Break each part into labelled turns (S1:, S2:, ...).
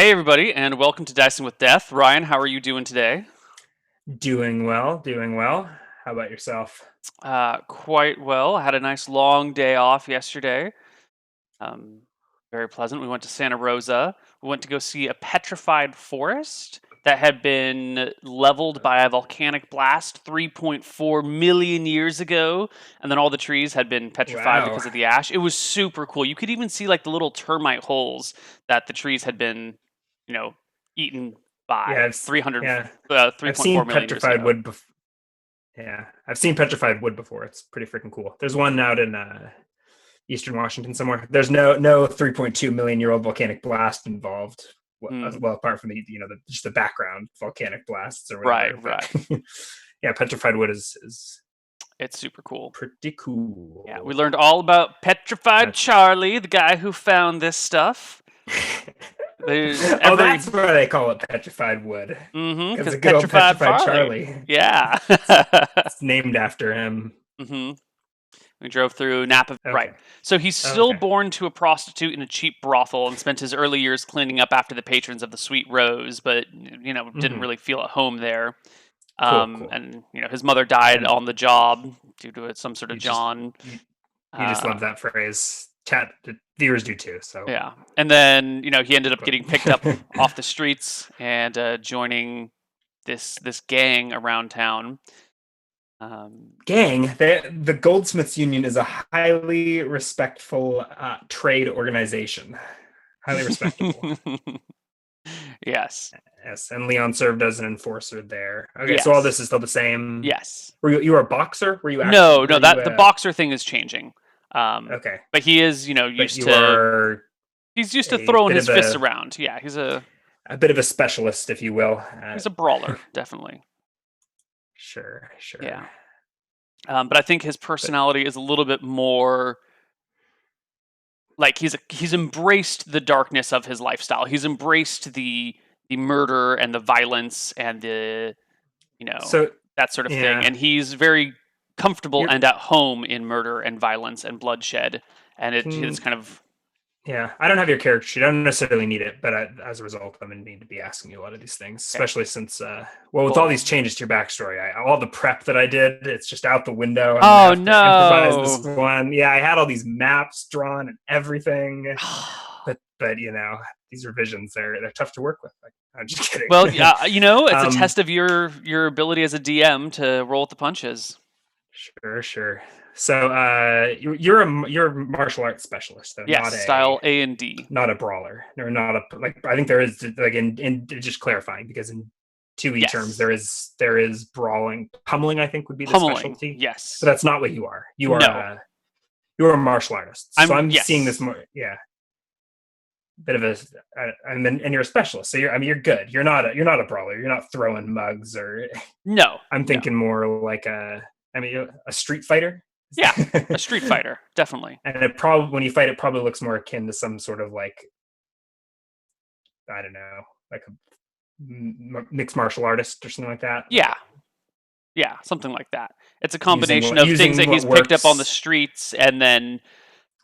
S1: Hey, everybody, and welcome to Dicing with Death. Ryan, how are you doing today?
S2: Doing well, doing well. How about yourself?
S1: Quite well. I had a nice long day off yesterday. Um, Very pleasant. We went to Santa Rosa. We went to go see a petrified forest that had been leveled by a volcanic blast 3.4 million years ago, and then all the trees had been petrified
S2: Wow.
S1: because of the ash. It was super cool. You could even see like the little termite holes that the trees had been, you know, eaten
S2: Yeah,
S1: by 300,
S2: I've
S1: 3.4
S2: seen
S1: million years
S2: petrified
S1: ago.
S2: wood before. Yeah, I've seen petrified wood before. It's pretty freaking cool. There's one out in Eastern Washington somewhere. There's no 3.2 million year old volcanic blast involved.
S1: Hmm.
S2: Well, apart from just the background volcanic blasts or
S1: Right,
S2: whatever. But
S1: right.
S2: yeah, petrified wood is
S1: It's super cool.
S2: pretty
S1: Yeah, we
S2: cool.
S1: learned all about Petrified
S2: That's
S1: Charlie, the guy who found this stuff. There's
S2: oh,
S1: every
S2: that's why they call it petrified wood. Because
S1: because
S2: a good old
S1: Petrified
S2: petrified
S1: Farley.
S2: Charlie.
S1: Yeah.
S2: It's, it's named after him.
S1: hmm We drove through Napa. Right.
S2: Okay.
S1: So he's
S2: Okay.
S1: stillborn to a prostitute in a cheap brothel and spent his early years cleaning up after the patrons of the Sweet Rose, but didn't
S2: Hmm.
S1: really feel at home there.
S2: Cool. Cool.
S1: And his mother died
S2: And
S1: on the job due to some sort of
S2: you just
S1: John.
S2: you, you just
S1: Uh,
S2: love that phrase. Chat the viewers do too. So
S1: Yeah, and then he ended up
S2: but
S1: getting picked up off the streets and joining this gang around town.
S2: gang, the Goldsmiths Union is a highly respectful trade organization. Highly respectable.
S1: Yes,
S2: Yes, and Leon served as an enforcer there. Okay, so all this
S1: yes,
S2: is still the same.
S1: yes.
S2: You were a boxer? Were you
S1: No,
S2: actually?
S1: no,
S2: Were you
S1: that the boxer thing is changing.
S2: okay?
S1: But he is,
S2: But
S1: used
S2: you
S1: to
S2: are
S1: he's used to
S2: a
S1: throwing
S2: bit
S1: his
S2: of
S1: fists around. Yeah,
S2: a bit of a specialist, if you will.
S1: he's a brawler, definitely.
S2: Sure, sure.
S1: Yeah, but I think his
S2: But
S1: personality is a little bit more like he's embraced the darkness of his lifestyle. He's embraced the murder and the violence and the you know
S2: so
S1: that sort of thing,
S2: yeah,
S1: and he's very comfortable
S2: you
S1: and at home in murder and violence and bloodshed, and it's
S2: can
S1: kind of
S2: yeah. I don't have your character sheet. I don't necessarily need it, but as a result, I'm gonna need to be asking you a lot of these things,
S1: okay.
S2: especially since well, with all
S1: Well,
S2: these changes to your backstory, all the prep that I did, it's just out the window. I'm gonna
S1: oh
S2: have to improvise this
S1: no.
S2: one. Yeah, I had all these maps drawn and everything, but these revisions they're tough to work with. I'm just kidding.
S1: Well, yeah, it's a
S2: um,
S1: test of your ability as a DM to roll with the punches.
S2: Sure, sure. So you're a martial arts specialist though,
S1: Yes, style A and D.
S2: not a brawler, or not a like. I think there is like in just clarifying because in 2E terms
S1: Yes,
S2: there is brawling, pummeling. I think would be the
S1: pummeling.
S2: specialty, but
S1: Yes.
S2: that's not what you are.
S1: No.
S2: You are a martial artist. So
S1: I'm
S2: I'm seeing this
S1: yes.
S2: more. Yeah, bit of a and you're a specialist. So you're good. You're not a brawler. You're not throwing mugs or.
S1: No.
S2: I'm
S1: No.
S2: thinking more like a street fighter.
S1: Yeah. A street fighter, definitely.
S2: And it probably when you fight, it probably looks more akin to some sort of like I don't know, like a mixed martial artist or something like that.
S1: Yeah. Yeah, something like that. It's a
S2: Using
S1: combination
S2: what
S1: of things
S2: using
S1: that
S2: what
S1: he's picked up on the
S2: works.
S1: streets and then,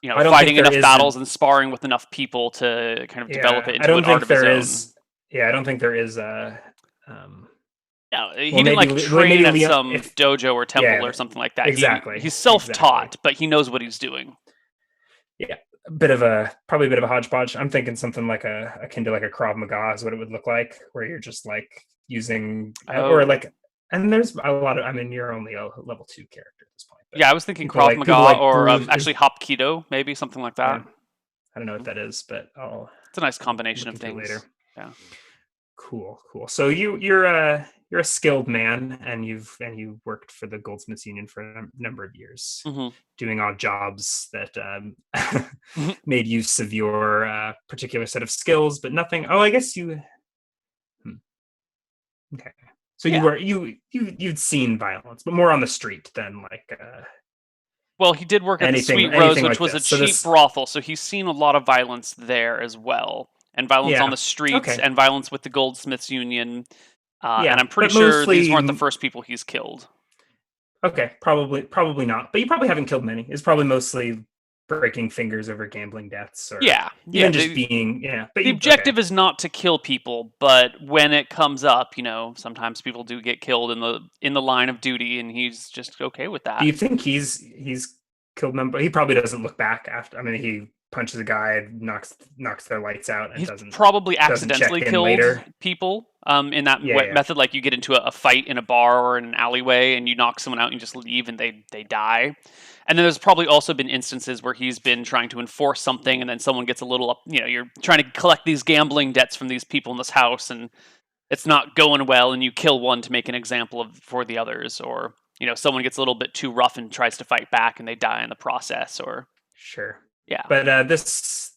S2: I don't think
S1: fighting
S2: there
S1: enough
S2: is.
S1: battles and sparring with enough people to kind of develop
S2: Yeah,
S1: it
S2: I
S1: into an
S2: don't
S1: art
S2: think
S1: of his
S2: there
S1: own.
S2: is. Yeah, I don't think there is a.
S1: No, he
S2: Well,
S1: didn't like train
S2: maybe
S1: at
S2: Leon.
S1: some
S2: If
S1: dojo or temple
S2: yeah,
S1: or something like that.
S2: exactly,
S1: He's
S2: exactly.
S1: self-taught, but he knows what he's doing.
S2: Yeah, probably a bit of a hodgepodge. I'm thinking something like akin to like a Krav Maga is what it would look like, where you're just like using or
S1: Oh.
S2: like, and there's a lot of. I mean, you're only a level 2 character at this point, but
S1: Yeah, I was thinking Krav
S2: people
S1: Maga
S2: like
S1: or
S2: bruise is
S1: actually Hapkido, maybe something like
S2: yeah.
S1: that.
S2: I don't know what that is, but
S1: It's a nice
S2: I'll
S1: combination
S2: look
S1: of
S2: into it later.
S1: things. Yeah.
S2: Cool, cool. So you're a skilled man, and you worked for the Goldsmiths Union for a number of years,
S1: hmm
S2: doing odd jobs that made use of your particular set of skills, but nothing. Oh, I guess you. Hmm, okay. So you
S1: Yeah.
S2: were you'd seen violence, but more on the street than like
S1: Well, he did work at the
S2: anything
S1: Sweet Rose,
S2: anything
S1: which
S2: like
S1: was a
S2: this. So
S1: cheap
S2: this,
S1: brothel, so he's seen a lot of violence there as well, and violence on
S2: yeah,
S1: the streets,
S2: okay,
S1: and violence with the Goldsmiths Union. And
S2: yeah,
S1: I'm pretty
S2: but
S1: sure these
S2: mostly
S1: weren't the first people he's killed.
S2: okay. Probably not, but you probably haven't killed many. It's probably mostly breaking fingers over gambling debts, or
S1: Yeah, yeah.
S2: even just being, yeah. But
S1: The
S2: you okay?
S1: objective is not to kill people, but when it comes up, sometimes people do get killed in the line of duty, and he's just okay with
S2: Do
S1: that.
S2: you think he's killed them? But he probably doesn't look back after. I mean, he punches a guy, knocks their lights out, and
S1: He's
S2: doesn't
S1: probably
S2: check
S1: accidentally
S2: in
S1: killed
S2: later.
S1: people in that
S2: Yeah, yeah.
S1: method. Like you get into a fight in a bar or in an alleyway, and you knock someone out and you just leave, and they die. And then there's probably also been instances where he's been trying to enforce something, and then someone gets a little up. You're trying to collect these gambling debts from these people in this house, and it's not going well, and you kill one to make an example of for the others, or someone gets a little bit too rough and tries to fight back, and they die in the process, or
S2: Sure.
S1: yeah,
S2: But this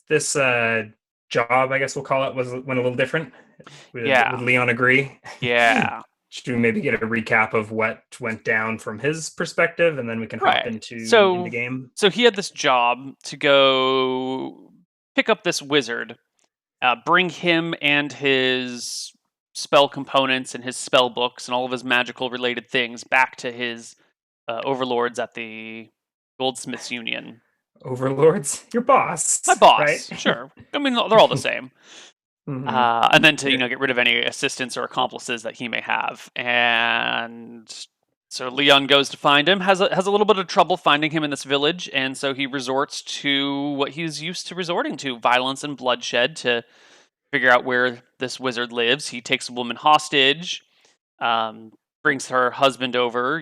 S2: job, I guess we'll call it, went a little different. Would
S1: yeah,
S2: Leon agree?
S1: yeah,
S2: Should we maybe get a recap of what went down from his perspective, and then we can hop
S1: right.
S2: into
S1: So,
S2: game?
S1: so he had this job to go pick up this wizard, bring him and his spell components and his spell books and all of his magical related things back to his overlords at the Goldsmiths Union.
S2: Overlords, your
S1: My
S2: boss, right?
S1: boss, sure. I mean, they're all the same.
S2: Hmm.
S1: And then to
S2: Yeah.
S1: get rid of any assistants or accomplices that he may have. And so Leon goes to find him, has a little bit of trouble finding him in this village, and so he resorts to what he's used to resorting to: violence and bloodshed, to figure out where this wizard lives. He takes a woman hostage, um, brings her husband over,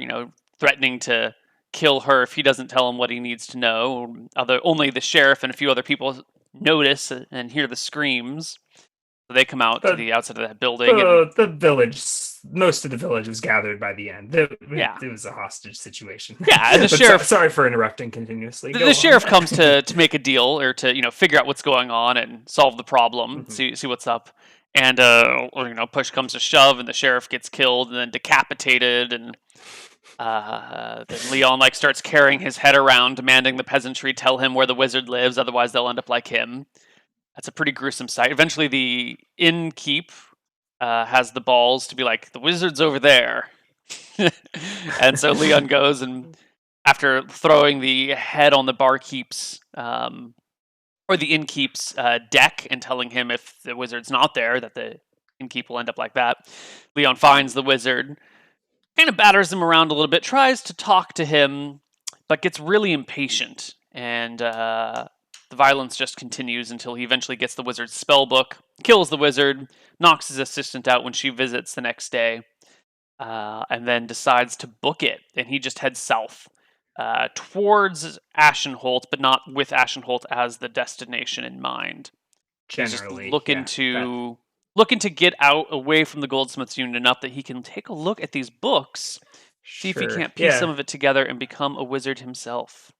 S1: threatening to kill her if he doesn't tell him what he needs to know. Only the sheriff and a few other people notice and hear the screams. So they come out to
S2: The
S1: the outside of that building, and
S2: the village, most of the village was gathered by the end.
S1: yeah,
S2: It was a hostage situation.
S1: yeah, and the
S2: But
S1: sheriff.
S2: sorry for interrupting continuously.
S1: The
S2: Go on.
S1: sheriff comes to make a deal, or to figure out what's going on and solve the problem,
S2: Mhm.
S1: see what's up, and push comes to shove, and the sheriff gets killed and then decapitated, and then Leon starts carrying his head around, demanding the peasantry tell him where the wizard lives, otherwise they'll end up like him. That's a pretty gruesome sight. Eventually, the innkeep has the balls to be like, the wizard's over there. And so Leon goes, and after throwing the head on the barkeep's or the innkeep's deck and telling him if the wizard's not there, that the innkeep will end up like that, Leon finds the wizard, kind of batters him around a little bit, tries to talk to him, but gets really impatient, and the violence just continues until he eventually gets the wizard's spell book, kills the wizard, knocks his assistant out when she visits the next day, and then decides to book it. And he just heads south towards Ashenholt, but not with Ashenholt as the destination in mind. He's just
S2: Generally,
S1: looking
S2: yeah. That
S1: to get out away from the Goldsmiths Union enough that he can take a look at these books, see if he
S2: sure,
S1: can't piece some
S2: yeah.
S1: of it together and become a wizard himself.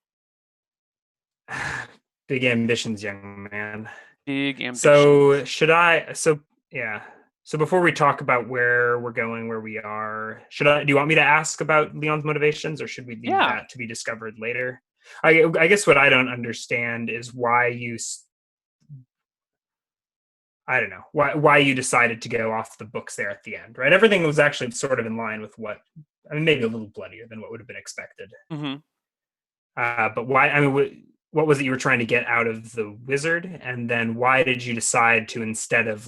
S2: Big ambitions, young man.
S1: Big
S2: So
S1: ambitions.
S2: should I? So yeah. So before we talk about where we're going, where we are, should I? Do you want me to ask about Leon's motivations, or should we leave
S1: Yeah.
S2: that to be discovered later? I guess what I don't understand is why I don't know why you decided to go off the books there at the end, right? Everything was actually sort of in line with what, I mean, maybe a little bloodier than what would have been expected.
S1: Hmm.
S2: But why? I mean, what was it you were trying to get out of the wizard, and then why did you decide to, instead of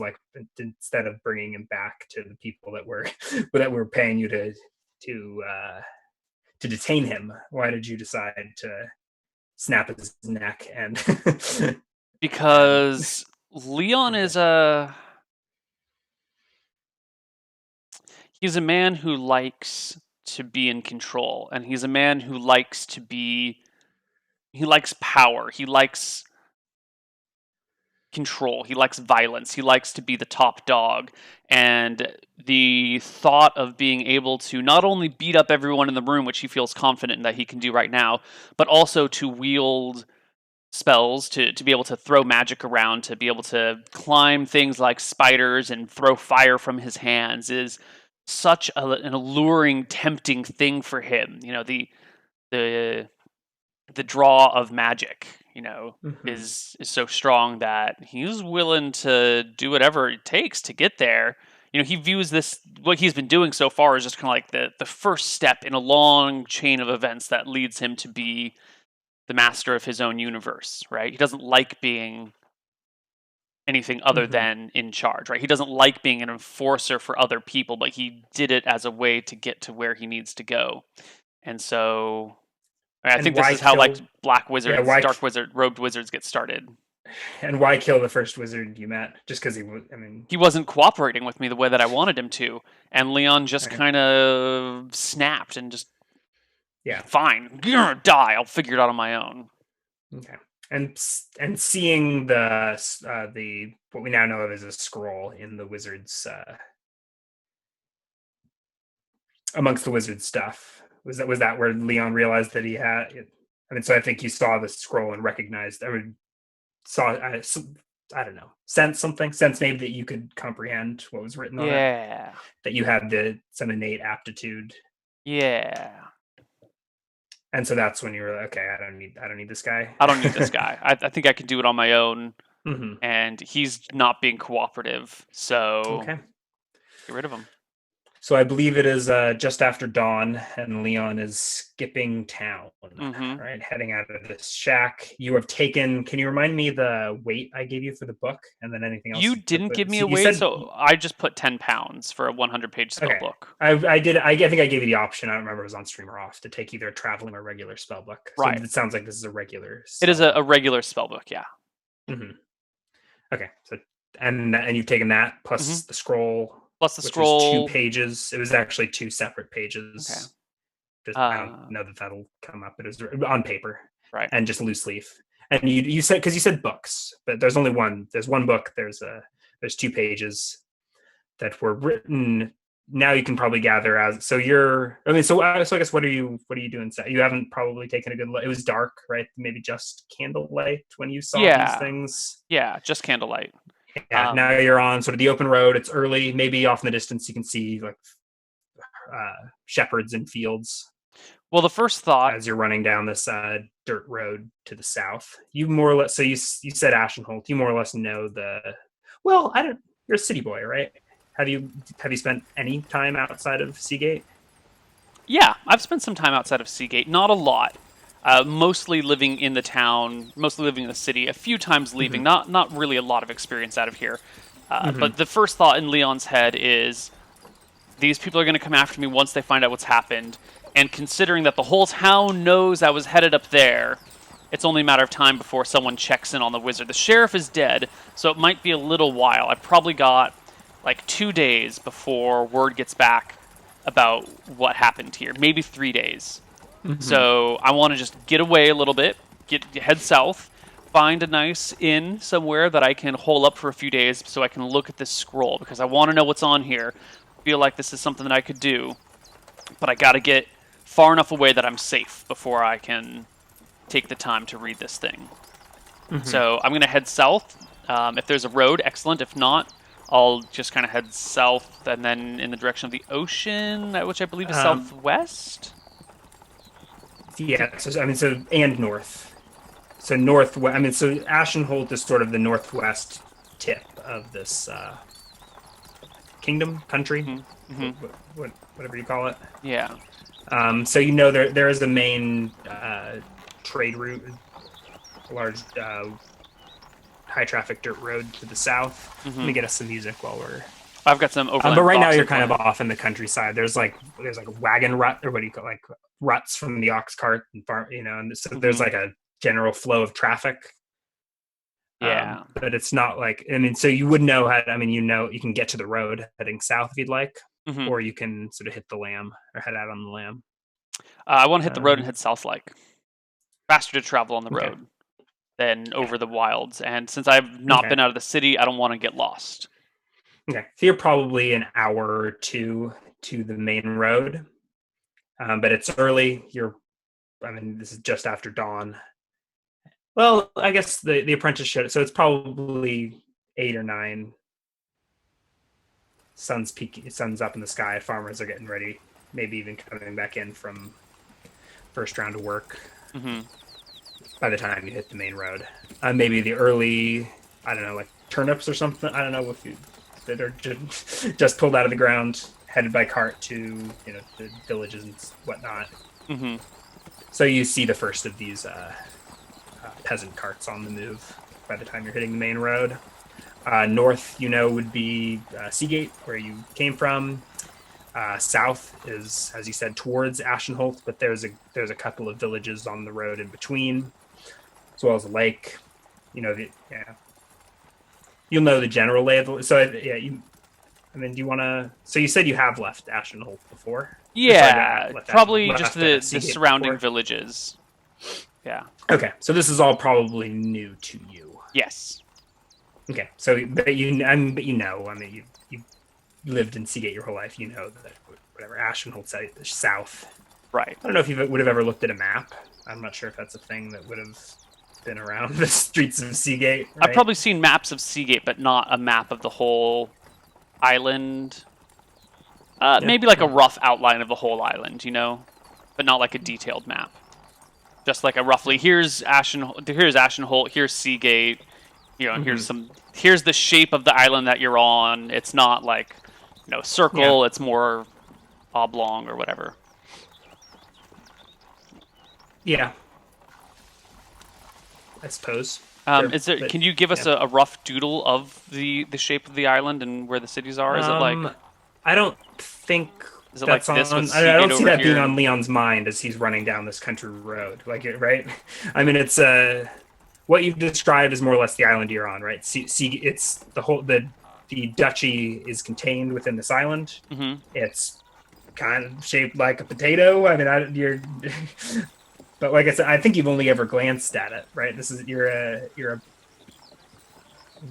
S2: bringing him back to the people that were that were paying you to to detain him? Why did you decide to snap his neck and and
S1: Because Leon
S2: okay,
S1: is he's a man who likes to be in control, and he's a man who likes to be he likes power. He likes control. He likes violence. He likes to be the top dog. And the thought of being able to not only beat up everyone in the room, which he feels confident that he can do right now, but also to wield spells, to be able to throw magic around, to be able to climb things like spiders and throw fire from his hands, is such an alluring, tempting thing for him. The the draw of magic,
S2: mm-hmm.
S1: is so strong that he's willing to do whatever it takes to get there. He views this, what he's been doing so far, as just kind of like the first step in a long chain of events that leads him to be the master of his own universe, right? He doesn't like being anything other than in charge, right? He doesn't like being an enforcer for other people, but he did it as a way to get to where he needs to go. And so I
S2: And
S1: think this
S2: why
S1: is how like
S2: kill?
S1: black
S2: Yeah,
S1: wizards, dark wizard, robed wizards get started.
S2: and why kill the first wizard you met? Just because he was? I mean,
S1: He wasn't cooperating with me the way that I wanted him to, and Leon just
S2: right.
S1: kind of snapped and just
S2: Yeah.
S1: fine, you're gonna die. I'll figure it out on my own.
S2: Okay. And seeing the what we now know of as a scroll in the wizard's amongst the wizard stuff, was that where Leon realized that he had it? I mean, so I think you saw the scroll and recognized. I mean, saw I don't know, sense maybe that you could comprehend what was written on it,
S1: Yeah,
S2: that you had some innate aptitude,
S1: yeah.
S2: and so that's when you were like, okay, I don't need this guy.
S1: I don't need this guy. I think I can do it on my own,
S2: Hmm.
S1: and he's not being cooperative. So
S2: Okay.
S1: get rid of him.
S2: So I believe it is just after dawn, and Leon is skipping town,
S1: Hmm.
S2: right? Heading out of this shack. You have taken. Can you remind me the weight I gave you for the book, and then anything else
S1: You
S2: you put?
S1: didn't give me
S2: So
S1: a
S2: you
S1: weight,
S2: said
S1: so I just put 10 pounds for a 100-page spell
S2: okay.
S1: book.
S2: I did. I think I gave you the option. I don't remember if it was on stream or off to take either a traveling or regular spell book. So
S1: Right.
S2: it sounds like this is a regular
S1: It is
S2: spell
S1: a
S2: book.
S1: regular spell book, yeah.
S2: Hmm. Okay. So and you've taken that
S1: Hmm.
S2: plus the scroll,
S1: Plus the
S2: which was two
S1: scroll.
S2: pages. It was actually two separate
S1: Okay.
S2: pages. Just I don't
S1: Uh,
S2: know that that'll come up, but it was on paper
S1: right.
S2: and just loose leaf. And you said because you said books, but there's only one. There's one book. There's two pages that were written. Now you can probably gather as so you're. I mean, so I guess what are you doing? You haven't probably taken a good look. It was dark, right? Maybe just candlelight when you saw these
S1: Yeah.
S2: things.
S1: Yeah, just candlelight.
S2: Yeah. Now you're on sort of the open road. It's early. Maybe off in the distance you can see like shepherds in fields
S1: Well, the first thought,
S2: as you're running down this dirt road to the south. You more or less, so you said Ashenholt. You more or less know the. Well, I don't. You're a city boy, right? Have you spent any time outside of Seagate?
S1: yeah, I've spent some time outside of Seagate. Not a lot. Mostly living in the town, mostly living in the city. A few times leaving.
S2: Mm-hmm.
S1: Not really a lot of experience out of here.
S2: Mm-hmm.
S1: But the first thought in Leon's head is these people are going to come after me once they find out what's happened. And considering that the whole town knows I was headed up there, it's only a matter of time before someone checks in on the wizard. The sheriff is dead, so it might be a little while. I've probably got like 2 days before word gets back about what happened here. Maybe 3 days.
S2: Mm-hmm.
S1: So I want to just get away a little bit, head south, find a nice inn somewhere that I can hole up for a few days so I can look at this scroll because I want to know what's on here. Feel like this is something that I could do, but I got to get far enough away that I'm safe before I can take the time to read this thing.
S2: Mm-hmm.
S1: So I'm going to head south. If there's a road, excellent. If not, I'll just kind of head south and then in the direction of the ocean, which I believe is
S2: Um,
S1: southwest.
S2: yeah. So I mean, so and north. So northwest. I mean, so Ashenholt is sort of the northwest tip of this kingdom, country,
S1: Mm-hmm. Mm-hmm.
S2: whatever you call it.
S1: Yeah.
S2: So there is a main trade route, a large high traffic dirt road to the south.
S1: Mm-hmm.
S2: Let me get us some music while we're.
S1: I've got some overland.
S2: But right now
S1: boxer
S2: you're kind of
S1: playing.
S2: off in the countryside. There's like wagon rut or what do you call like ruts from the ox cart and farm, and so there's
S1: Mm-hmm.
S2: like a general flow of traffic.
S1: Yeah.
S2: But it's not like I mean, so you would know how. I mean, you can get to the road heading south if you'd like,
S1: Mm-hmm.
S2: or you can sort of hit the lamb or head out on the lamb.
S1: I want to hit the road and
S2: Um,
S1: head south, like faster to travel on the
S2: okay,
S1: road than
S2: yeah,
S1: over the wilds. And since I've not
S2: okay,
S1: been out of the city, I don't want to get lost.
S2: okay. So you're probably an hour or two to the main road, but it's early. I mean, this is just after dawn. Well, I guess the apprentice should. So it's probably 8 or 9. Sun's peaking. Sun's up in the sky. Farmers are getting ready. Maybe even coming back in from first round of work.
S1: Mm-hmm.
S2: By the time you hit the main road, maybe the early. I don't know, like turnips or something. I don't know if that are just pulled out of the ground, headed by cart to the villages and whatnot.
S1: Mm-hmm.
S2: So you see the first of these peasant carts on the move by the time you're hitting the main road. North, would be Seagate, where you came from. South is, as you said, towards Ashenholt, but there's a couple of villages on the road in between, as well as a lake. Yeah, you'll know the general lay of the. So yeah, do you want to? So you said you have left Ashenholt before.
S1: Yeah,
S2: Left
S1: probably
S2: left
S1: just the surrounding
S2: before.
S1: villages. Yeah.
S2: Okay, so this is all probably new to you.
S1: Yes.
S2: Okay, so but you lived in Seagate your whole life. You know that whatever Ashenholt's south.
S1: Right.
S2: I don't know if you would have ever looked at a map. I'm not sure if that's a thing that would have been around the streets of Seagate. Right?
S1: I've probably seen maps of Seagate, but not a map of the whole island. Maybe like a rough outline of the whole island, but not like a detailed map. Just like a roughly, here's Ashenholt, here's Seagate, and here's the shape of the island that you're on. It's not like, circle, it's more oblong or whatever.
S2: Yeah. I suppose.
S1: Can you give us a rough doodle of the shape of the island and where the cities are? Is it like?
S2: I don't think.
S1: Is it like this?
S2: I don't see that being on Leon's mind as he's running down this country road. Right? I mean, it's what you've described is more or less the island you're on, right? It's the duchy is contained within this island.
S1: Mm-hmm.
S2: It's kind of shaped like a potato. I mean, but like I said, I think you've only ever glanced at it, right? You're a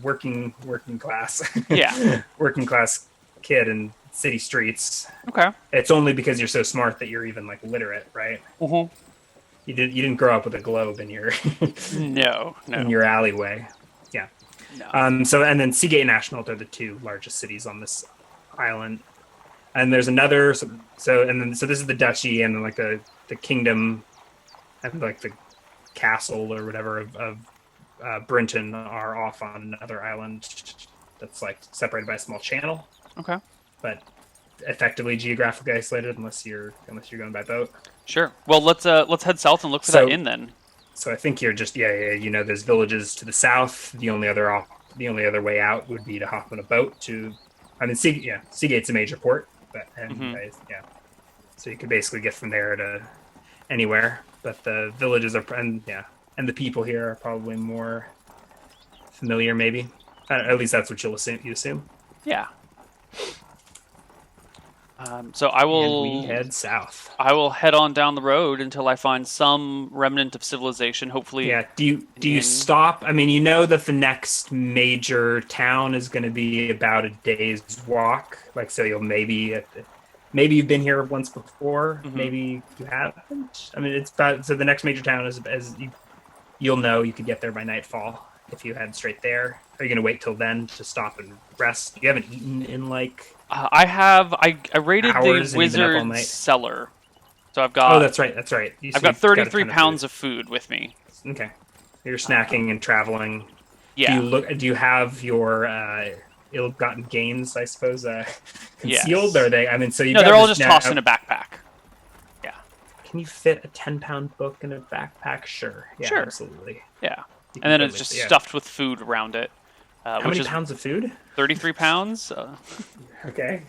S2: working class, working class kid in city streets.
S1: Okay.
S2: It's only because you're so smart that you're even literate, right?
S1: Mm-hmm.
S2: You didn't grow up with a globe in your
S1: no
S2: in your alleyway. Yeah. No. So and then Seagate and Ashenholt are the two largest cities on this island, and there's another. So this is the duchy, and then the kingdom, and the castle or whatever of Brinton are off on another island that's separated by a small channel.
S1: Okay.
S2: But effectively geographically isolated unless you're going by boat.
S1: Sure. Well, let's head south and look for that inn then.
S2: So I think you're just there's villages to the south. The only other way out would be to hop on a boat to. I mean, Seagate's a major port, but so you could basically get from there to anywhere. But the villages and the people here are probably more familiar, maybe. At least that's what you assume.
S1: Yeah. So I will.
S2: And we head south.
S1: I will head on down the road until I find some remnant of civilization. Hopefully.
S2: Yeah. Do you stop? I mean, that the next major town is going to be about a day's walk. So you'll maybe you've been here once before. Mm-hmm. Maybe you haven't. I mean, it's about so the next major town is you'll know you could get there by nightfall if you head straight there. Are you going to wait till then to stop and rest? You haven't eaten in
S1: I have. I raided the wizard's cellar, so I've got.
S2: Oh, that's right.
S1: I've got 33 pounds of food with me.
S2: Okay, you're snacking and traveling.
S1: Yeah.
S2: Do you have your ill-gotten gains? I suppose concealed. Yes. Are they? I mean, so
S1: they're all just tossed in a backpack. Yeah.
S2: Can you fit a 10-pound book in a backpack? Sure. Yeah, sure. Absolutely.
S1: Yeah. And then it's just stuffed with food around it.
S2: How many pounds of food?
S1: 33 pounds.
S2: Okay.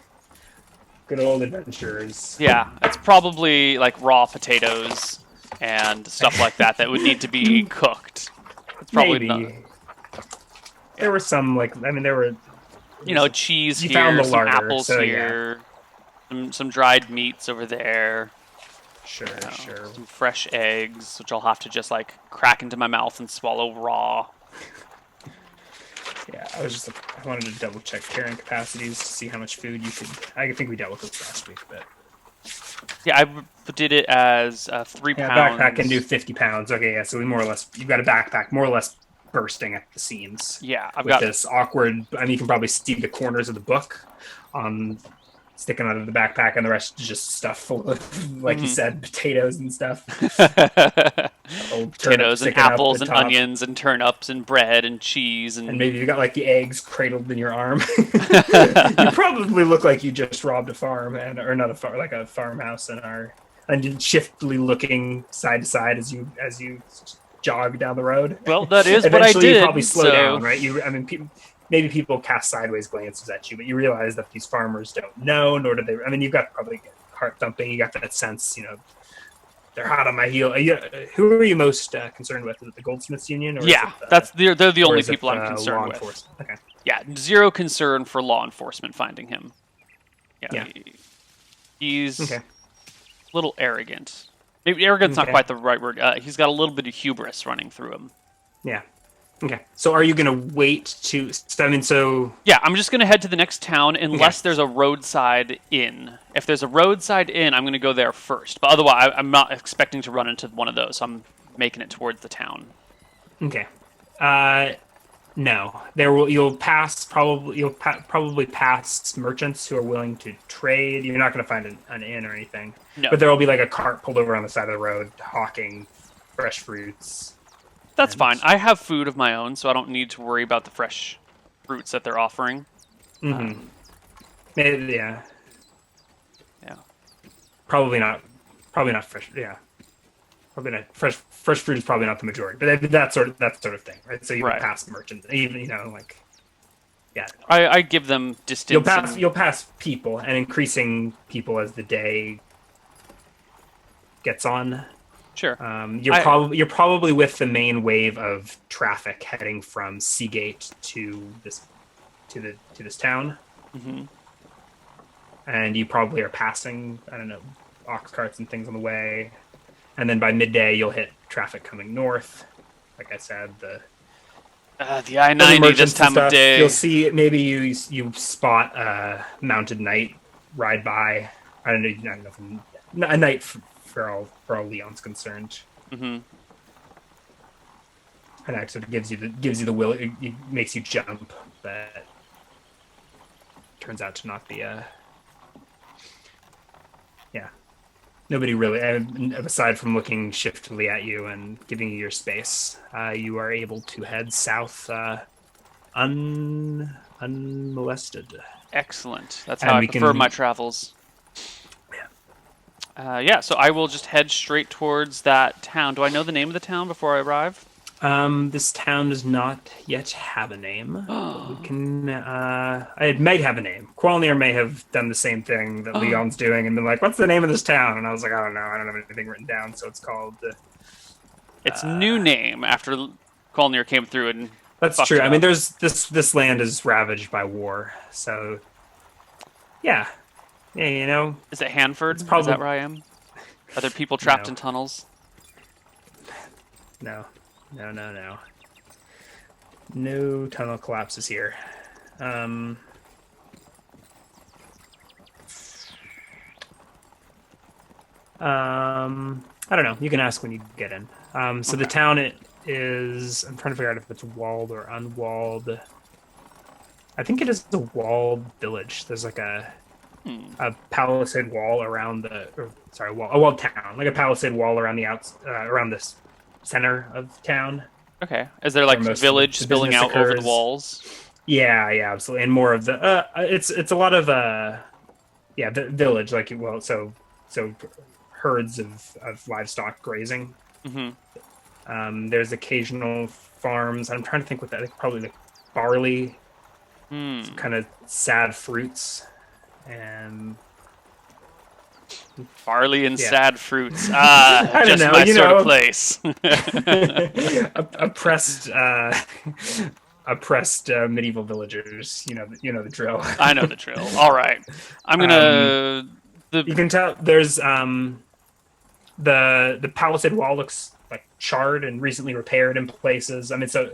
S2: Good old adventurers.
S1: Yeah, it's probably raw potatoes and stuff like that would need to be cooked. It's probably
S2: maybe. There were some there were.
S1: Cheese here, found the larder, some apples here, some dried meats over there.
S2: Sure.
S1: Some fresh eggs, which I'll have to just crack into my mouth and swallow raw.
S2: Yeah, I wanted to double check carrying capacities to see how much food you could. I think we dealt with this last week, but
S1: yeah, I did it as 3 pounds.
S2: Backpack can do 50 pounds. Okay, yeah, so you've got a backpack more or less bursting at the seams.
S1: Yeah,
S2: I've got this awkward. I mean, you can probably see the corners of the book sticking out of the backpack, and the rest is just stuff full of, you said, potatoes and stuff.
S1: Potatoes and apples and onions and turnips and bread and cheese and
S2: maybe you got the eggs cradled in your arm. You probably look like you just robbed a farm or not a farm, like a farmhouse and shiftily looking side to side as you jog down the road.
S1: Well, that is what I
S2: Eventually, you probably
S1: did.
S2: slow
S1: So
S2: down, right? Maybe people cast sideways glances at you, but you realize that these farmers don't know, nor do they. I mean, you've got probably heart thumping. You got that sense, they're hot on my heel. Who are you most concerned with? Is it the Goldsmiths Union, or is it
S1: yeah, they're the only people I'm concerned
S2: law
S1: with.
S2: enforcement? Okay.
S1: Yeah, zero concern for law enforcement finding him. Yeah,
S2: Yeah.
S1: he's
S2: Okay.
S1: a little arrogant. Maybe arrogant's not
S2: Okay.
S1: quite the right word. He's got a little bit of hubris running through him.
S2: Yeah. Okay. So are you going to wait to? I mean, so
S1: Yeah, I'm just going to head to the next town
S2: okay.
S1: unless there's a roadside inn. If there's a roadside inn, I'm going to go there first. But otherwise, I'm not expecting to run into one of those. I'm making it towards the town.
S2: Okay. No, you'll probably pass merchants who are willing to trade. You're not going to find an inn or anything,
S1: No,
S2: but there will be like a cart pulled over on the side of the road hawking fresh fruits.
S1: that's
S2: And
S1: fine. I have food of my own, so I don't need to worry about the fresh fruits that they're offering.
S2: maybe, yeah,
S1: Yeah.
S2: probably not fresh. Yeah, probably not fresh. Fresh fruit is probably not the majority, but that sort of thing, right? So you
S1: Right.
S2: pass merchants, even like yeah,
S1: I give them distance.
S2: you'll pass people, and increasing people as the day gets on.
S1: Sure.
S2: You're probably with the main wave of traffic heading from Seagate to this town,
S1: Mm-hmm.
S2: and you probably are passing, I don't know, ox carts and things on the way, and then by midday you'll hit traffic coming north. Like I said, the
S1: I-90 this time of day.
S2: You'll see maybe you spot a mounted knight ride by. I don't know, a knight for all Leon's concerned.
S1: Mm-hmm.
S2: And that sort of gives you the will. It makes you jump. That turns out to not be yeah. Nobody really, aside from looking shiftily at you and giving you your space, you are able to head south unmolested.
S1: Excellent. That's
S2: And
S1: how I
S2: we
S1: prefer
S2: can-
S1: my travels. Yeah, so I will just head straight towards that town. Do I know the name of the town before I arrive?
S2: This town does not yet have a name. But we can. It might have a name. Qualnir may have done the same thing that Leon's doing and been like, "What's the name of this town?" And I was like, "I don't know. I don't have anything written down." So it's called.
S1: Its new name after Colnir came through and.
S2: That's true. I mean, there's this land is ravaged by war, so yeah,
S1: Is it Hanford?
S2: probably-
S1: Is that where I am? Are there people trapped
S2: No.
S1: in tunnels?
S2: No. No tunnel collapses here. I don't know. You can ask when you get in. So the town is. I'm trying to figure out if it's walled or unwalled. I think it is a walled village. There's like a palisade wall around a walled town, like a palisade wall around around this center of town.
S1: Okay. Is there like
S2: Where most
S1: village
S2: of the
S1: spilling
S2: business
S1: out over the
S2: occurs.
S1: walls?
S2: Yeah, absolutely, and more of the. It's a lot of the village, so herds of livestock grazing.
S1: Mm-hmm.
S2: There's occasional farms. I'm trying to think what that. Probably like barley, kind of sad fruits, and
S1: Barley and
S2: Yeah.
S1: sad fruits.
S2: I don't
S1: Just
S2: know,
S1: my sort of place.
S2: oppressed medieval villagers. You know the drill.
S1: I know the drill. All right. I'm gonna.
S2: You can tell there's the palisade wall looks like charred and recently repaired in places. I mean, so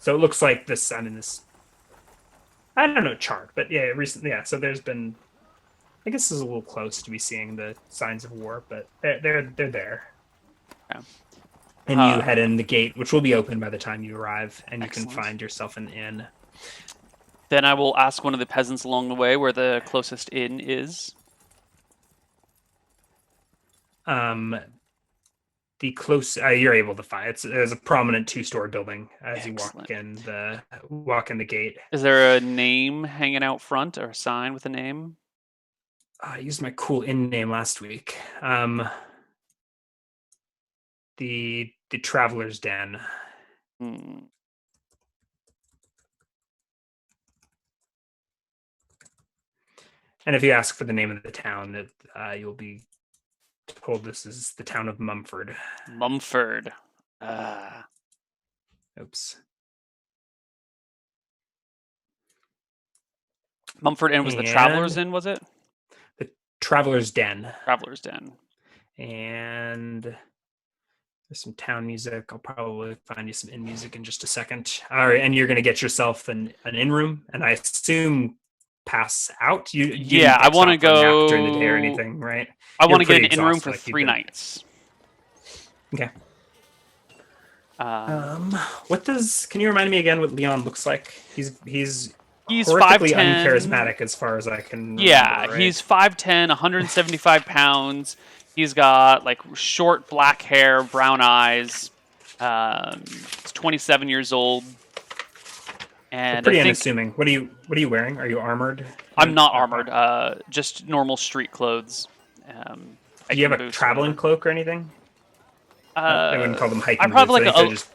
S2: it looks like this. I mean, this. I don't know, charred, but yeah, recently, yeah. So there's been. I guess this is a little close to be seeing the signs of war, but they're there.
S1: Yeah.
S2: And you head in the gate, which will be open by the time you arrive, and you
S1: Excellent.
S2: can find yourself an inn.
S1: Then I will ask one of the peasants along the way where the closest inn is.
S2: You're able to find there's a prominent 2-story building as
S1: Excellent.
S2: you walk in the gate.
S1: Is there a name hanging out front or a sign with a name?
S2: I used my cool inn name last week. the Traveler's Den.
S1: Hmm.
S2: And if you ask for the name of the town, you'll be told this is the town of Mumford.
S1: Mumford.
S2: Oops.
S1: Mumford Inn was the Traveler's
S2: And
S1: Inn, was it?
S2: the Traveler's Den.
S1: Traveler's Den.
S2: And there's some town music. I'll probably find you some in music in just a second. All right, and you're going to get yourself an in room, and I assume pass out. You
S1: Yeah,
S2: didn't
S1: I
S2: like
S1: want to
S2: stop for a nap during the day or
S1: go.
S2: anything, right?
S1: I
S2: You're
S1: want to get
S2: pretty
S1: an in room
S2: exhausted.
S1: for
S2: Like you've
S1: 3
S2: been.
S1: nights.
S2: Okay.
S1: Um,
S2: What does? Can you remind me again what Leon looks like? He's
S1: he's
S2: horrifically
S1: 5'10".
S2: uncharismatic as far as I can
S1: Yeah,
S2: remember, right?
S1: he's 5'10", 175 pounds. He's got like short black hair, brown eyes. He's 27 years old,
S2: So
S1: and I
S2: pretty
S1: think
S2: unassuming. What are you wearing? Are you armored?
S1: I'm not armored. Just normal street clothes,
S2: Do you have
S1: hiking
S2: a
S1: boots or
S2: traveling
S1: whatever.
S2: cloak or anything? They wouldn't call them
S1: I
S2: hiking
S1: probably
S2: boots. I
S1: like
S2: think they're just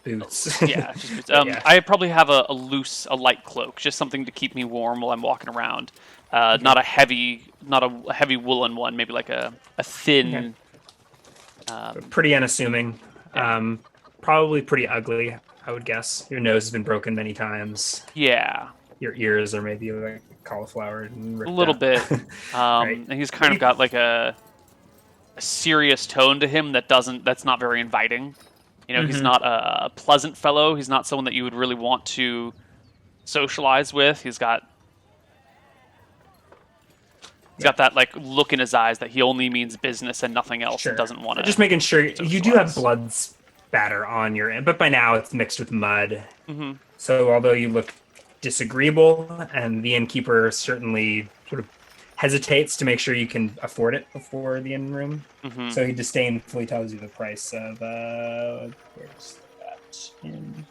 S2: boots.
S1: yeah, just boots.
S2: But yeah.
S1: I probably have a light cloak, just something to keep me warm while I'm walking around.
S2: Okay.
S1: Not a heavy woolen one. Maybe like a
S2: Okay.
S1: thin.
S2: But pretty unassuming.
S1: Yeah,
S2: Probably pretty ugly, I would guess. Your nose has been broken many times.
S1: yeah,
S2: Your ears are maybe like cauliflower and
S1: a
S2: ripped
S1: little
S2: out.
S1: bit.
S2: Right.
S1: And he's
S2: What
S1: kind
S2: do
S1: of
S2: you,
S1: got like a serious tone to him that's not very inviting. You know, he's
S2: mm-hmm.
S1: not a pleasant fellow. He's not someone that you would really want to socialize with. He's
S2: Yeah,
S1: got that like look in his eyes that he only means business and nothing else, and
S2: sure.
S1: doesn't want
S2: Just
S1: to
S2: making sure you do have
S1: socialize.
S2: blood spatter on your end, but by now it's mixed with mud.
S1: Hmm.
S2: So although you look disagreeable, and the innkeeper certainly sort of hesitates to make sure you can afford it before the inn room.
S1: Hmm.
S2: So he disdainfully tells you the price of where's that in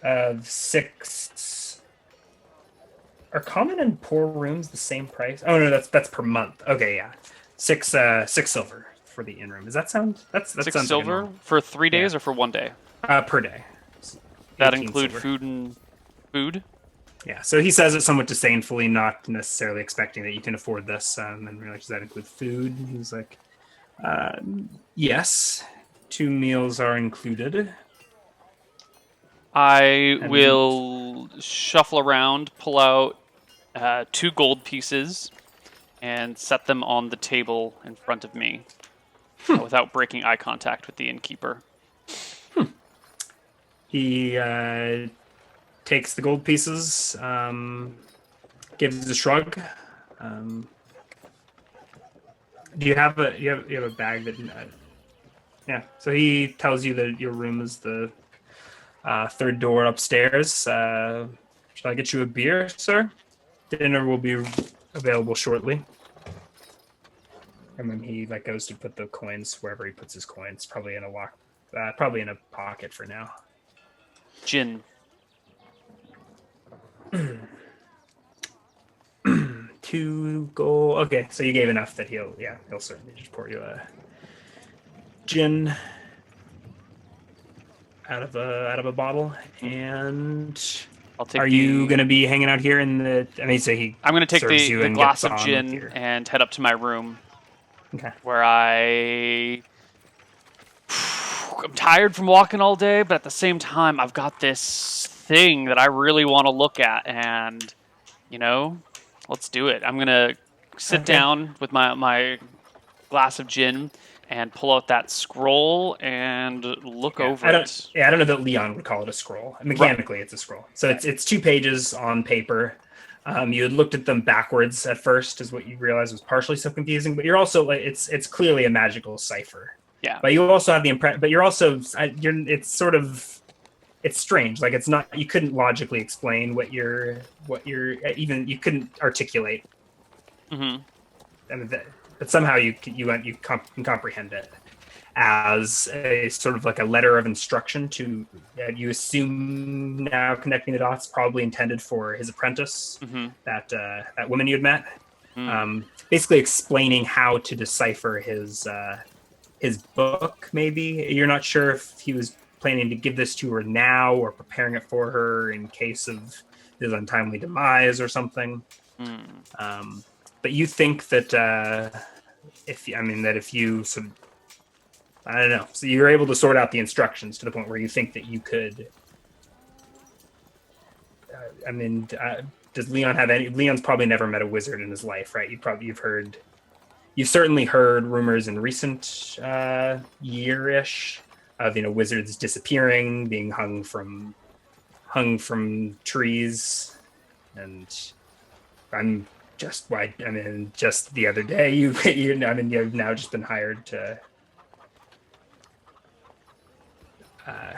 S2: of six. Are common and poor rooms the same price? Oh no, that's per month. Okay, yeah, six silver for the in room. Does that sound? That
S1: Six
S2: sounds like a
S1: silver
S2: normal.
S1: for 3 days
S2: Yeah,
S1: or for 1 day.
S2: per day.
S1: That
S2: 18
S1: include
S2: silver.
S1: food and food.
S2: Yeah, so he says it somewhat disdainfully, not necessarily expecting that you can afford this. And we're like, does that include food? He's like, uh, yes, 2 meals are included.
S1: I
S2: And
S1: will shuffle around, pull out 2 gold pieces, and set them on the table in front of me without breaking eye contact with the innkeeper.
S2: he takes the gold pieces, gives a shrug. Um, do you have a bag that? Yeah. So he tells you that your room is the third door upstairs. Shall I get you a beer, sir? Dinner will be available shortly. And then he like goes to put the coins wherever he puts his coins, probably in a lock, probably in a pocket for now.
S1: Gin.
S2: 2 gold. Okay, so you gave enough that he'll certainly just pour you a gin out of a bottle. And
S1: I'll take
S2: are you gonna be hanging out here in the? I mean, say he
S1: I'm going to take
S2: serves you
S1: the
S2: and
S1: glass
S2: gets
S1: of
S2: on with
S1: gin
S2: your.
S1: and head up to my room
S2: Okay.
S1: where I'm tired from walking all day, but at the same time, I've got this thing that I really want to look at, and you know, let's do it. I'm gonna sit
S2: Okay.
S1: down with my glass of gin and pull out that scroll and look
S2: Yeah,
S1: over it.
S2: I don't know that Leon would call it a scroll.
S1: Right.
S2: Mechanically, it's a scroll. So
S1: Okay.
S2: it's 2 pages on paper. You had looked at them backwards at first, is what you realized was partially so confusing. But you're also like it's clearly a magical cipher.
S1: Yeah.
S2: But you also have the impression. But you're also It's sort of it's strange. Like it's not. You couldn't logically explain even you couldn't articulate.
S1: Hmm.
S2: I mean, but somehow you can comprehend it as a sort of like a letter of instruction to you assume now, connecting the dots, probably intended for his apprentice,
S1: Hmm.
S2: that woman you had met.
S1: Mm.
S2: basically explaining how to decipher his book. Maybe you're not sure if he was planning to give this to her now or preparing it for her in case of his untimely demise or something.
S1: Mm.
S2: Um, but you think that if you sort of, I don't know, so you're able to sort out the instructions to the point where you think that you could. I mean, does Leon have any? Leon's probably never met a wizard in his life, right? You've certainly heard rumors in recent year-ish of wizards disappearing, being hung from trees, and I'm just why I mean just the other day you've now just been hired to uh,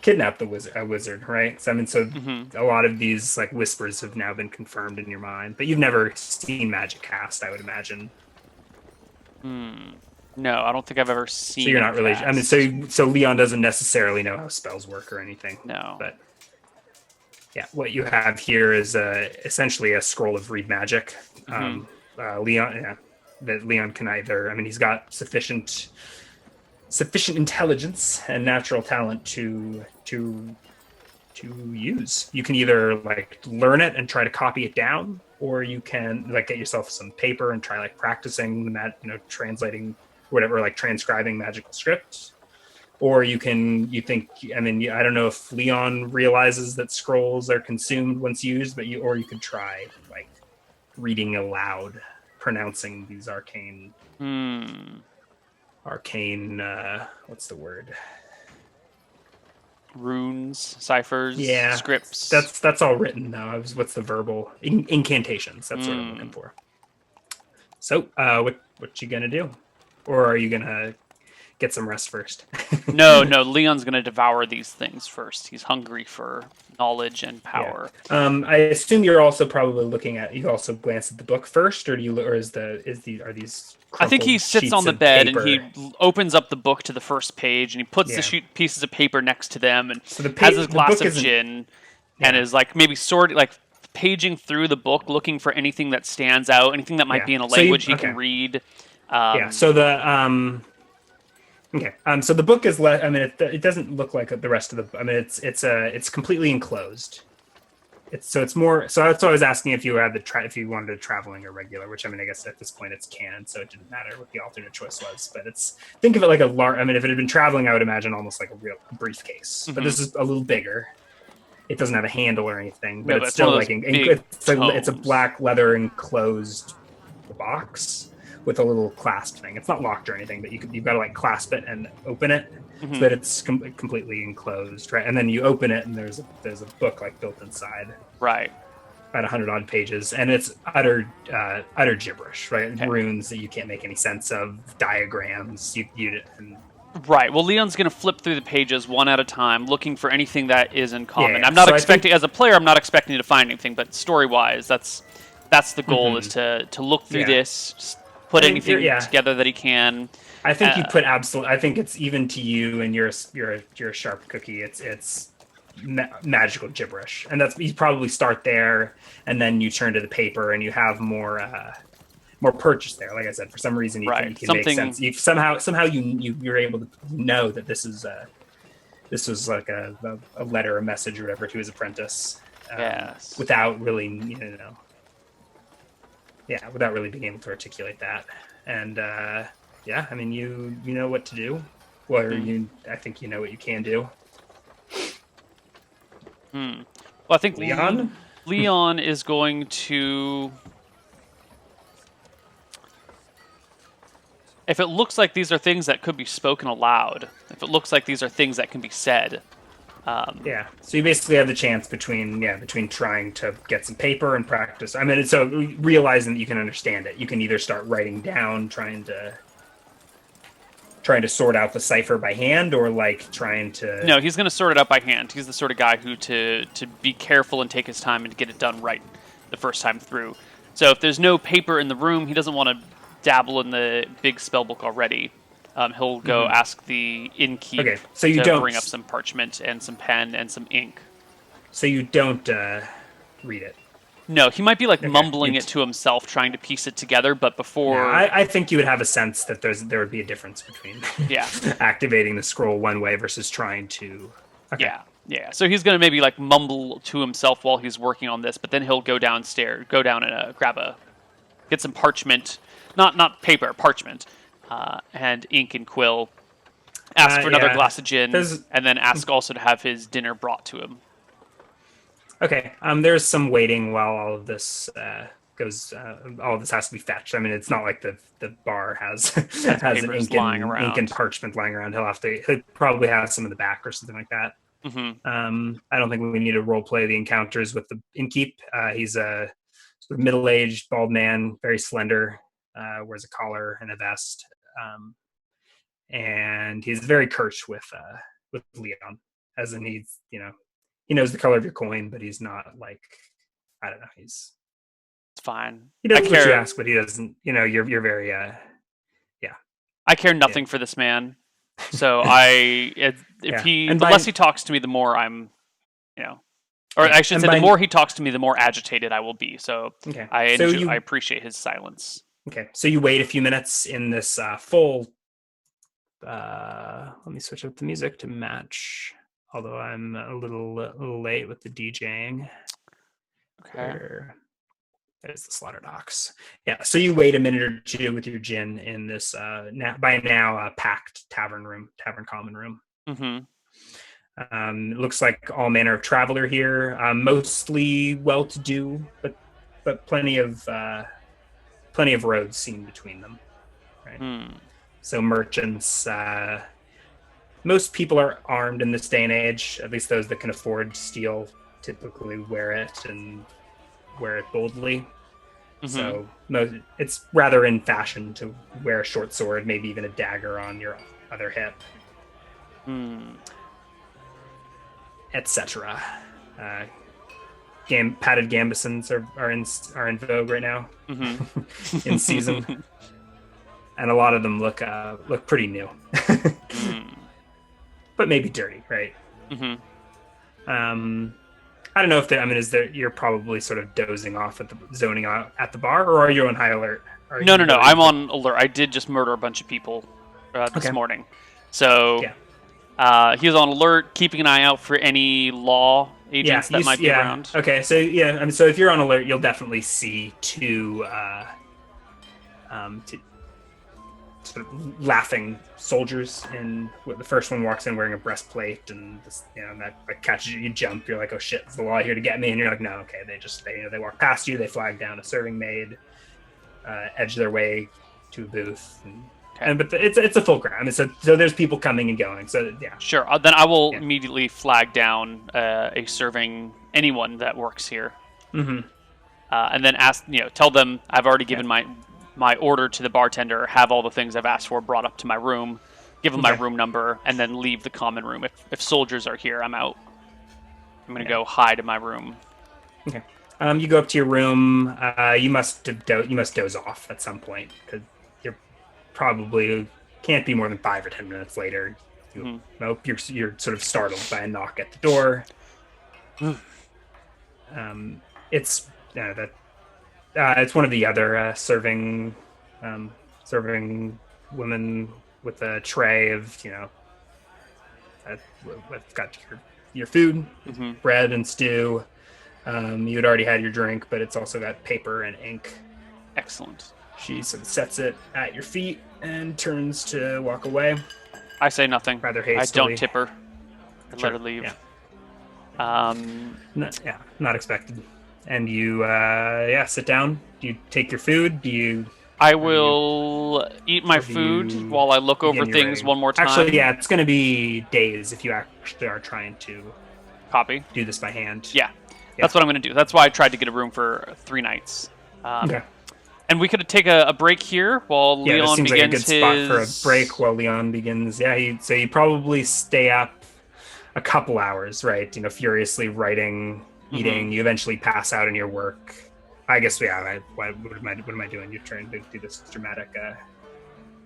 S2: kidnap a wizard, right? So
S1: Hmm.
S2: a lot of these like whispers have now been confirmed in your mind, but you've never seen magic cast, I would imagine.
S1: Hmm. No, I don't think I've ever
S2: So
S1: seen
S2: you're
S1: it
S2: not really. I mean,
S1: cast.
S2: so Leon doesn't necessarily know how spells work or anything,
S1: No.
S2: but yeah, what you have here is essentially a scroll of read magic.
S1: Hmm.
S2: Leon, yeah, that Leon can either. I mean, he's got sufficient intelligence and natural talent to use. You can either like learn it and try to copy it down, or you can like get yourself some paper and try like practicing that, translating whatever, like transcribing magical scripts. Or you think, I mean, I don't know if Leon realizes that scrolls are consumed once used, but you could try like reading aloud, pronouncing these
S1: Hmm.
S2: what's the word?
S1: Runes, ciphers,
S2: Yeah,
S1: scripts.
S2: that's all written now. What's the verbal incantations? That's what I'm looking
S1: Hmm.
S2: for. So, what you gonna do, or are you gonna get some rest first?
S1: No, no, Leon's going to devour these things first. He's hungry for knowledge and
S2: Yeah.
S1: power.
S2: I assume you're also probably looking at. You also glance at the book first, or are these
S1: I think he
S2: crumpled
S1: sits on
S2: sheets
S1: the
S2: of
S1: bed and
S2: paper?
S1: he opens up the book to the first page and he puts the
S2: Yeah.
S1: pieces of paper next to them and
S2: So the
S1: has his
S2: the
S1: glass
S2: book
S1: of
S2: isn't.
S1: gin and
S2: Yeah.
S1: is like maybe sorting, like paging through the book, looking for anything that stands out, anything that might
S2: Yeah.
S1: be in a
S2: So you
S1: language he can
S2: okay?
S1: read.
S2: Yeah.
S1: Um,
S2: So the okay. So the book is I mean, it doesn't look like the rest of the. I mean, it's completely enclosed. It's more. So that's why I was asking if you had if you wanted a traveling or regular. Which I mean, I guess at this point it's canon, so it didn't matter what the alternate choice was. But think of it like a large. I mean, if it had been traveling, I would imagine almost like a real briefcase. But
S1: mhm.
S2: this is a little bigger. It doesn't have a handle or anything, but
S1: No, but
S2: it's
S1: it's one
S2: still
S1: of those
S2: like
S1: big
S2: it's a
S1: tomes.
S2: black leather enclosed box with a little clasp thing. It's not locked or anything, but you've got to like clasp it and open it so
S1: Hmm.
S2: that it's completely enclosed, right? And then you open it, and there's a book like built inside,
S1: Right.
S2: about 100 odd pages, and it's utter gibberish, right?
S1: Okay.
S2: Runes that you can't make any sense of, diagrams, and
S1: Right. Well, Leon's going to flip through the pages one at a time, looking for anything that is in common.
S2: yeah.
S1: I'm not
S2: So I
S1: expecting,
S2: think,
S1: as a player, I'm not expecting to find anything, but story-wise, that's the goal is
S2: mm-hmm,
S1: to look through
S2: yeah.
S1: this, put
S2: I mean,
S1: anything
S2: yeah.
S1: together that he can.
S2: I think you
S1: Uh,
S2: put absolute. I think it's even to you, and you're a sharp cookie. It's magical gibberish, and that's you probably start there, and then you turn to the paper, and you have more purchase there. Like I said, for some reason you
S1: right.
S2: can make
S1: Something.
S2: sense. You somehow you're able to know that this was like a letter, a message, or whatever to his apprentice,
S1: Yes.
S2: without really without really being able to articulate that. And yeah, I mean, you know what to do. Or
S1: Hmm.
S2: I think you know what you can do.
S1: Hmm. Well, I think
S2: Leon.
S1: Leon is going to. If it looks like these are things that could be spoken aloud, if it looks like these are things that can be said, um,
S2: Yeah. So you basically have the chance between trying to get some paper and practice. I mean, so realizing that you can understand it, you can either start writing down, trying to sort out the cipher by hand, or like trying to.
S1: no, he's going to sort it out by hand. He's the sort of guy who to be careful and take his time and to get it done right the first time through. So if there's no paper in the room, he doesn't want to dabble in the big spell book already. He'll go
S2: Mhm.
S1: ask the innkeep
S2: Okay, so you
S1: to bring up
S2: don't.
S1: some parchment and some pen and some ink.
S2: So you don't read it.
S1: No, he might be like
S2: Okay.
S1: mumbling it to himself, trying to piece it together. But
S2: Yeah,
S1: before,
S2: I think you would have a sense that there would be a difference between
S1: yeah,
S2: activating the scroll one way versus trying to. Okay.
S1: yeah. So he's gonna maybe like mumble to himself while he's working on this, but then he'll go downstairs, go down and get some parchment, not paper, parchment, and ink and quill. Ask for another
S2: Yeah.
S1: glass of gin,
S2: There's
S1: and then ask also to have his dinner brought to him.
S2: okay. There's some waiting while all of this goes. All of this has to be fetched. I mean, it's not like the bar has has an
S1: Papers lying
S2: ink and
S1: around.
S2: parchment lying around. He'll probably have some in the back or something like that. I don't think we need to role play the encounters with the innkeep. He's a sort of middle-aged, bald man, very slender, wears a collar and a vest, and he's very curt with Leon, as in he knows the color of your coin, but he's not like I don't know.
S1: It's fine.
S2: He does what you ask, but he doesn't. You're very yeah.
S1: I care nothing for this man. So the less he talks to me, the more I'm, or I should say, the more he talks to me, the more agitated I will be. So
S2: okay.
S1: I appreciate his silence.
S2: Okay, so you wait a few minutes in this full. Let me switch up the music to match. Although I'm a little late with the DJing.
S1: Okay.
S2: There's the slaughter docks. Yeah, so you wait a minute or two with your gin in this by now packed tavern common room. It looks like all manner of traveler here, mostly well-to-do, but plenty of roads seen between them. Right. So merchants. Most people are armed in this day and age. At least those that can afford steel typically wear it and wear it boldly. So it's rather in fashion to wear a short sword, maybe even a dagger on your other hip, etc. Padded gambesons are in vogue right now, in season, and a lot of them look pretty new, but maybe dirty, right? I don't know if you're probably sort of dozing off zoning out at the bar, or are you on high alert?
S1: No. I'm on alert. I did just murder a bunch of people this morning. So he was on alert, keeping an eye out for any law agents that might be around.
S2: Okay, so so if you're on alert, you'll definitely see two sort of laughing soldiers, and the first one walks in wearing a breastplate, and that catches you. You jump. You're like, oh shit, is the law here to get me? And you're like, no, okay. They walk past you. They flag down a serving maid, edge their way to a booth, but it's a full crowd. I mean, so there's people coming and going. So yeah,
S1: sure. Then I will immediately flag down a serving anyone that works here, and then tell them I've already given my order to the bartender, have all the things I've asked for brought up to my room, give them my room number, and then leave the common room. If soldiers are here, I'm out. I'm going to go hide in my room.
S2: Okay. You go up to your room. You must doze off at some point, because you're probably can't be more than 5 or 10 minutes later. Nope, you're sort of startled by a knock at the door. It's it's one of the other serving women with a tray of we've got your food, bread and stew. You had already had your drink, but it's also got paper and ink.
S1: Excellent.
S2: She sort of sets it at your feet and turns to walk away.
S1: I say nothing.
S2: Rather hastily.
S1: I don't tip her. Let her leave.
S2: Not expected. And you, sit down. Do you take your food?
S1: I will eat my food while I look over things one more time.
S2: Actually, it's going to be days if you actually are trying to do this by hand.
S1: Yeah. That's what I'm going to do. That's why I tried to get a room for 3 nights. Okay. And we could take a break here while Leon begins his... Yeah, this seems like a good spot for a break while Leon begins. Yeah, so you probably stay up a couple hours, right? Furiously writing, eating. You eventually pass out in your work. I guess, what am I doing? You're trying to do this dramatic...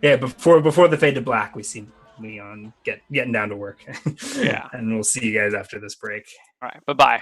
S1: before the fade to black, we see Leon getting down to work. And we'll see you guys after this break. All right, bye-bye.